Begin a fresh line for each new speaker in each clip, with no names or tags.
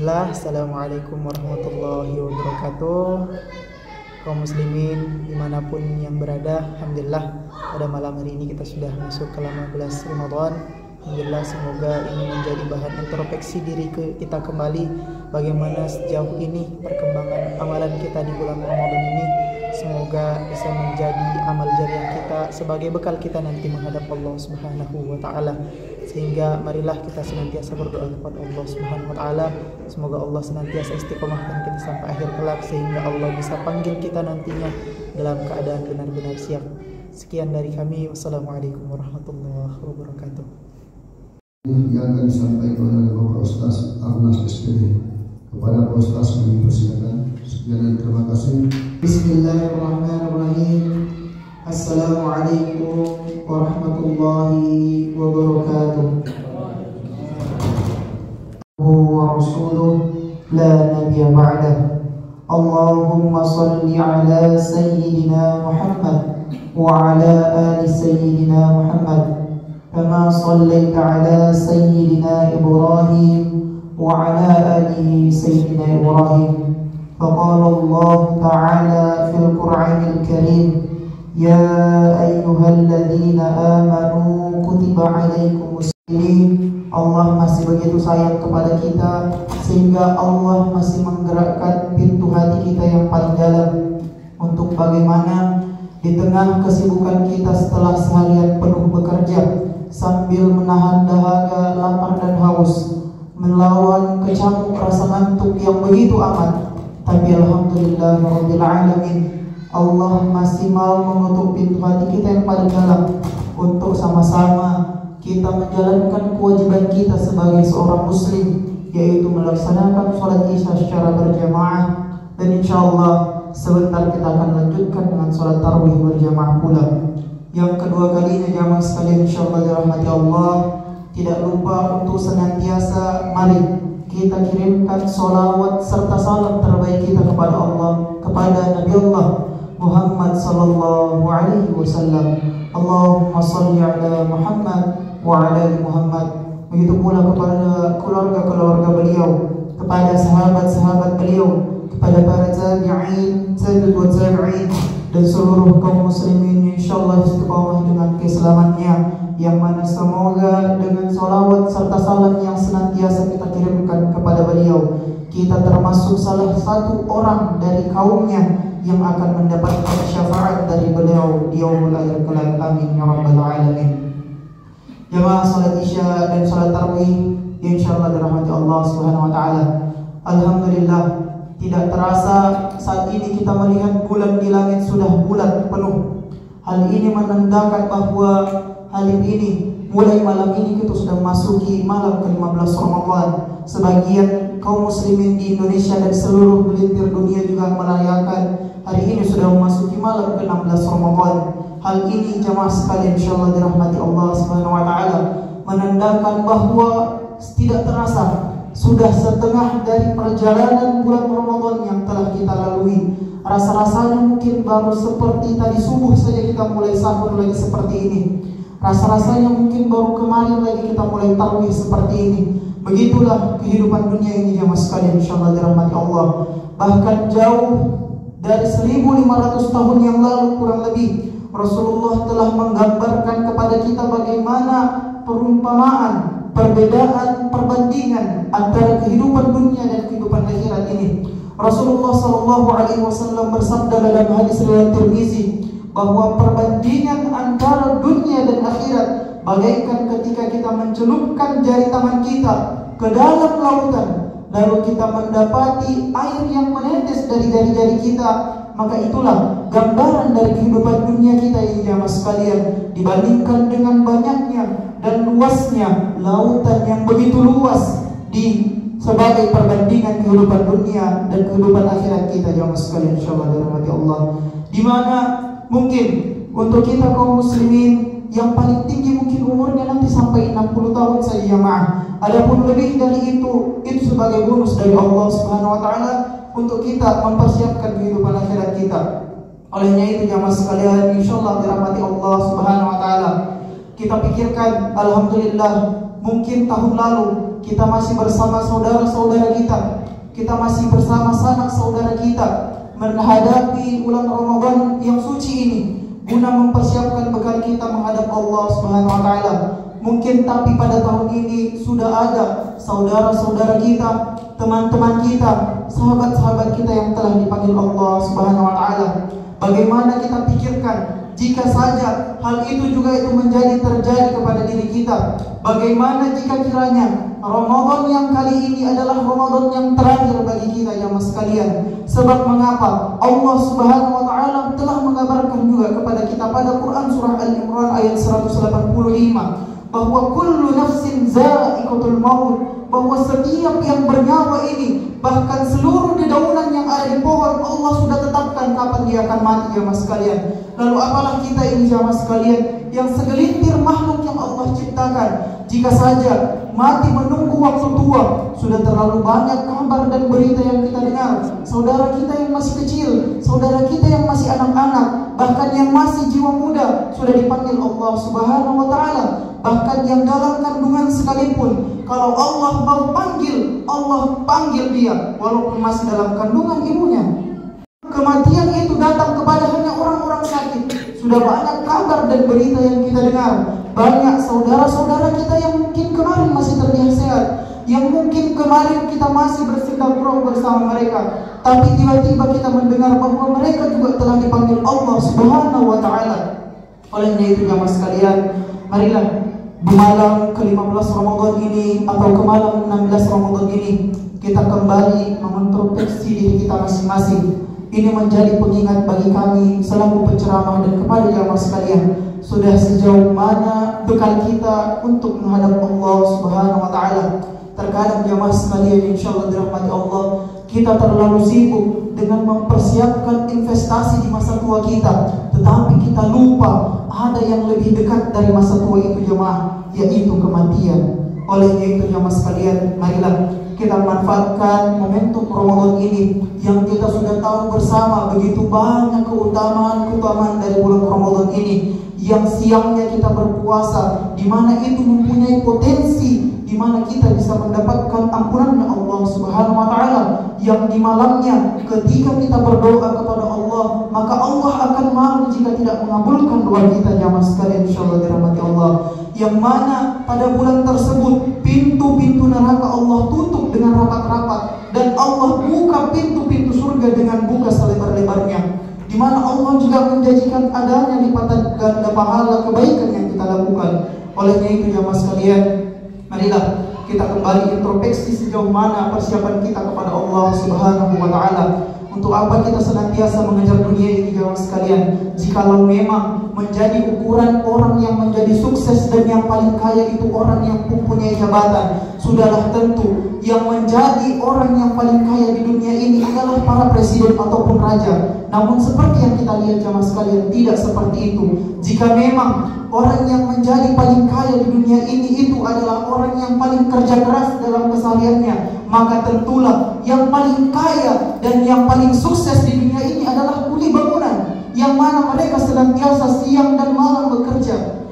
Bismillah, Assalamualaikum warahmatullahi wabarakatuh. Kaum muslimin dimanapun yang berada, Alhamdulillah pada malam hari ini kita sudah masuk ke 15 Ramadan. Alhamdulillah, semoga ini menjadi bahan introspeksi diri kita kembali, bagaimana sejauh ini perkembangan amalan kita di bulan Ramadan ini. Semoga bisa menjadi amal jariah kita sebagai bekal kita nanti menghadap Allah Subhanahu wa taala. Sehingga marilah kita senantiasa berdoa kepada Allah Subhanahu wa taala, semoga Allah senantiasa istiqomahkan kita sampai akhir kelak, sehingga Allah bisa panggil kita nantinya dalam keadaan benar-benar siap. Sekian dari kami, wassalamualaikum warahmatullahi wabarakatuh.
Yang akan disampaikan oleh Bapak Ustaz Arnas SPD. Kepada Pak Ustaz kami persilakan. Sekian dan terima kasih.
Bismillahirrahmanirrahim. Assalamualaikum warahmatullahi wabarakatuh. Wa rasuluh la nabiyya ba'dah. Allahumma salli ala sayyidina Muhammad wa ala ali sayyidina Muhammad kama sallaita ala sayyidina Ibrahim wa ala ali sayyidina Ibrahim. فقال الله تعالى في القرآن الكريم يا أيها الذين آمنوا كتب عليكم الصيام. Allah masih begitu sayang kepada kita sehingga Allah masih menggerakkan pintu hati kita yang paling dalam untuk bagaimana di tengah kesibukan kita setelah seharian penuh bekerja sambil menahan dahaga, lapar dan haus, melawan kecamuk rasa ngantuk yang begitu amat, tapi alhamdulillah rabbil alamin, Allah masih mau mengutuk pintu hati kita yang paling dalam untuk sama-sama kita menjalankan kewajiban kita sebagai seorang muslim, yaitu melaksanakan sholat isya secara berjamaah. Dan insyaallah sebentar kita akan lanjutkan dengan sholat tarawih berjamaah pula. Yang kedua kalinya jamaah sekalian, insyaallah dirahmati Allah, tidak lupa untuk senantiasa mari kita kirimkan solawat serta salam terbaik kita kepada Allah, kepada Nabi Allah Muhammad sallallahu alaihi wasallam. Allahumma salli ala Muhammad wa ala ali Muhammad. Begitu pula kepada keluarga-keluarga beliau, kepada sahabat-sahabat beliau, kepada para tabi'in, tabi'ut tabi'in, dan seluruh kaum muslimin insyaallah istiqamah dengan keislamannya, yang mana semoga dengan salawat serta salam yang senantiasa kita kirimkan kepada beliau, kita termasuk salah satu orang dari kaumnya yang akan mendapatkan syafaat dari beliau di yaumul akhir kelak. Amin ya rabbal alamin. Jamaah salat isya dan salat tarawih insyaallah dirahmati Allah Subhanahu wa taala. Alhamdulillah, tidak terasa saat ini kita melihat bulan di langit sudah bulat penuh. Hal ini menandakan bahwa hari ini, mulai malam ini kita sudah masuki malam ke-15 Ramadan. Sebagian kaum muslimin di Indonesia dan seluruh belintir dunia juga merayakan hari ini sudah memasuki malam ke-16 Ramadan. Hal ini jamaah sekalian insyaallah dirahmati Allah Subhanahu wa taala menandakan bahwa tidak terasa sudah setengah dari perjalanan bulan Ramadan yang telah kita lalui. Rasa-rasanya mungkin baru seperti tadi subuh saja kita mulai sahur lagi seperti ini. Rasa-rasanya mungkin baru kemarin lagi kita mulai tarawih seperti ini. Begitulah kehidupan dunia ini jamaah sekalian insyaallah dirahmati Allah. Bahkan jauh dari 1500 tahun yang lalu kurang lebih, Rasulullah telah menggambarkan kepada kita bagaimana perumpamaan, perbedaan, perbandingan antara kehidupan dunia dan kehidupan akhirat ini. Rasulullah SAW bersabda dalam hadis riwayat Tirmizi bahwa perbandingan antara dunia dan akhirat bagaikan ketika kita mencelupkan jari tangan kita ke dalam lautan, lalu kita mendapati air yang menetes dari jari-jari kita. Maka itulah gambaran dari kehidupan dunia kita ini jamaah sekalian, dibandingkan dengan banyaknya dan luasnya lautan yang begitu luas di sebagai perbandingan kehidupan dunia dan kehidupan akhirat kita jamaah sekalian insyaallah dirahmati Allah. Di mana mungkin untuk kita kaum muslimin yang paling tinggi mungkin umurnya nanti sampai 60 tahun saja jamaah. Adapun lebih dari itu sebagai bonus dari Allah Subhanahu wa taala untuk kita mempersiapkan kehidupan akhirat kita. Olehnya itu jamaah sekalian insyaallah dirahmati Allah Subhanahu wa taala, kita pikirkan alhamdulillah mungkin tahun lalu kita masih bersama saudara-saudara kita kita masih bersama sanak saudara kita menghadapi bulan Ramadan yang suci ini, guna mempersiapkan bekal kita menghadap Allah Subhanahu wa taala. Mungkin tapi pada tahun ini sudah ada saudara-saudara kita, teman-teman kita, sahabat-sahabat kita yang telah dipanggil Allah Subhanahu wa taala. Bagaimana kita pikirkan jika saja hal itu juga terjadi kepada diri kita? Bagaimana jika kiranya Ramadan yang kali ini adalah Ramadan yang terakhir bagi kita jamaah sekalian? Sebab mengapa? Allah Subhanahu wa taala telah mengabarkan juga kepada kita pada Quran surah Al-Imran ayat 185 bahwa kullu nafsin za'iqatul maut, bahwa setiap yang bernyawa ini, bahkan seluruh dedaunan yang ada di pohon, Allah sudah tetapkan kapan dia akan mati jamaah sekalian. Lalu apalah kita ini jamaah sekalian yang segelintir makhluk yang Allah ciptakan, jika saja mati menunggu waktu tua, sudah terlalu banyak kabar dan berita yang kita dengar. Saudara kita yang masih kecil, saudara kita yang masih anak-anak, bahkan yang masih jiwa muda sudah dipanggil Allah Subhanahu wa taala. Bahkan yang dalam kandungan sekalipun, kalau Allah mau panggil, Allah panggil dia walaupun masih dalam kandungan ibunya. Kematian itu datang kepada hanya orang-orang sakit. Sudah banyak kabar dan berita yang kita dengar. Banyak saudara-saudara kita yang mungkin kemarin masih terlihat sehat, yang mungkin kemarin kita masih bersilaturahmi bersama mereka, tapi tiba-tiba kita mendengar bahwa mereka juga telah dipanggil Allah Subhanahu wa taala. Olehnya itu jamaah sekalian, marilah di malam ke-15 Ramadan ini atau ke malam 16 Ramadan ini kita kembali mengintrospeksi diri kita masing-masing. Ini menjadi pengingat bagi kami selaku penceramah dan kepada jamaah sekalian, sudah sejauh mana bekal kita untuk menghadap Allah Subhanahu wa taala. Terkadang jamaah sekalian insyaallah dirahmati Allah, kita terlalu sibuk dengan mempersiapkan investasi di masa tua kita, tetapi kita lupa ada yang lebih dekat dari masa tua itu jemaah, yaitu kematian. Olehnya itu jemaah sekalian, marilah kita manfaatkan momentum Ramadan ini yang kita sudah tahu bersama begitu banyak keutamaan dari bulan Ramadan ini, yang siangnya kita berpuasa, di mana itu mempunyai potensi di mana kita bisa mendapatkan ampunannya Allah Subhanahu wa taala, yang di malamnya ketika kita berdoa kepada Allah, maka Allah akan malu jika tidak mengabulkan doa kita jamaah sekalian insyaallah dirahmati Allah, yang mana pada bulan tersebut pintu-pintu neraka Allah tutup dengan rapat-rapat dan Allah buka pintu-pintu surga dengan buka selebar-lebarnya, di mana Allah juga menjanjikan adanya lipatan ganda pahala kebaikan yang kita lakukan. Olehnya itu jamaah sekalian, marilah kita kembali introspeksi sejauh mana persiapan kita kepada Allah Subhanahu wa taala. Untuk apa kita senantiasa mengejar dunia ini jamaah sekalian? Jikalau memang menjadi ukuran orang yang menjadi sukses dan yang paling kaya itu orang yang mempunyai jabatan, sudahlah tentu yang menjadi orang yang paling kaya di dunia ini adalah para presiden ataupun raja. Namun seperti yang kita lihat jamaah sekalian, tidak seperti itu. Jika memang orang yang menjadi paling kaya di dunia ini itu adalah orang yang paling kerja keras dalam kesehariannya, maka tentulah yang paling kaya dan yang paling sukses di dunia ini adalah kuli bangunan, yang mana mereka senantiasa siang dan malam bekerja.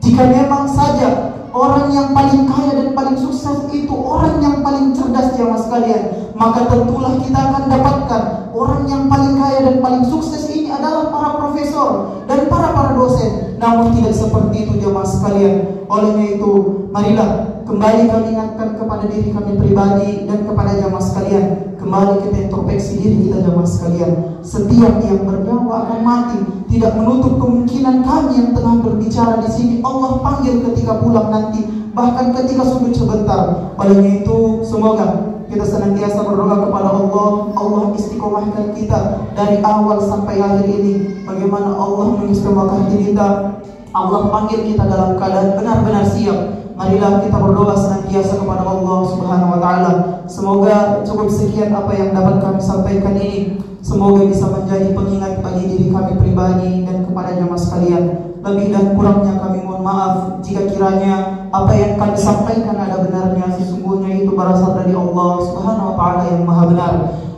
Jika memang saja orang yang paling kaya dan paling sukses itu orang yang paling cerdas jamaah sekalian, maka tentulah kita akan dapatkan orang yang paling kaya dan paling sukses ini adalah para profesor dan para dosen. Namun tidak seperti itu jamaah sekalian. Olehnya itu marilah kembali kami ingatkan kepada diri kami pribadi dan kepada jamaah sekalian, kembali kita introspeksi diri kita jamaah sekalian. Setiap yang bernyawa akan mati, tidak menutup kemungkinan kami yang tengah berbicara di sini Allah panggil ketika pulang nanti, bahkan ketika sujud sebentar. Olehnya itu semoga kita senantiasa berdoa kepada Allah, Allah istiqomahkan kita dari awal sampai akhir ini. Bagaimana Allah mengistiqomahkan kita, Allah panggil kita dalam keadaan benar-benar siap. Marilah kita berdoa senantiasa kepada Allah Subhanahu wa taala. Semoga cukup sekian apa yang dapat kami sampaikan ini. Semoga bisa menjadi pengingat bagi diri kami pribadi dan kepada jamaah sekalian. Lebih dan kurangnya kami mohon maaf jika kiranya apa yang kami sampaikan ada benarnya, sesungguhnya itu berasal dari Allah Subhanahu wa taala yang Maha benar.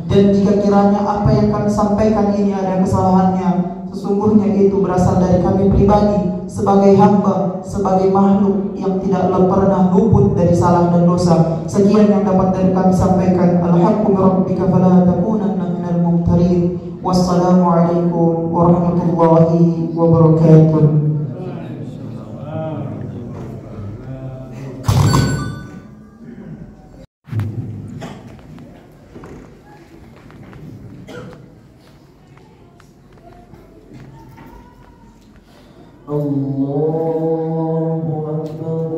Dan jika kiranya apa yang kami sampaikan ini ada kesalahannya, sesungguhnya itu berasal dari kami pribadi sebagai hamba, sebagai makhluk yang tidak pernah luput dari salah dan dosa. Sekian yang dapat dari kami sampaikan. Alhaqqu min rabbika fala takunanna minal mumtarin. Wassalamualaikum warahmatullahi wabarakatuh. Allahu Akbar.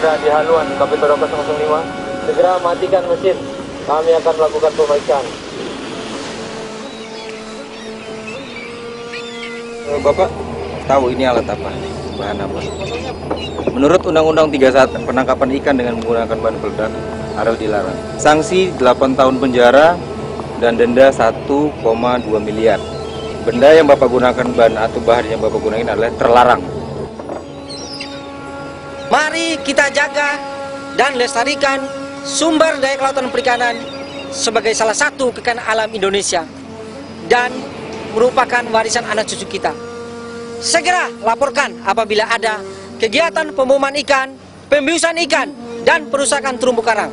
Ada di haluan Kapitol 005, segera matikan mesin, kami akan melakukan pemeriksaan.
Bapak tahu ini alat apa? Bahan apa? Menurut Undang-Undang 31 penangkapan ikan dengan menggunakan bahan peledak harus dilarang. Sanksi 8 tahun penjara dan denda 1,2 miliar. Benda yang Bapak gunakan, bahan atau bahan yang Bapak gunakan adalah terlarang.
Mari kita jaga dan lestarikan sumber daya kelautan dan perikanan sebagai salah satu kekayaan alam Indonesia dan merupakan warisan anak cucu kita. Segera laporkan apabila ada kegiatan pemboman ikan, pembiusan ikan, dan perusakan terumbu karang.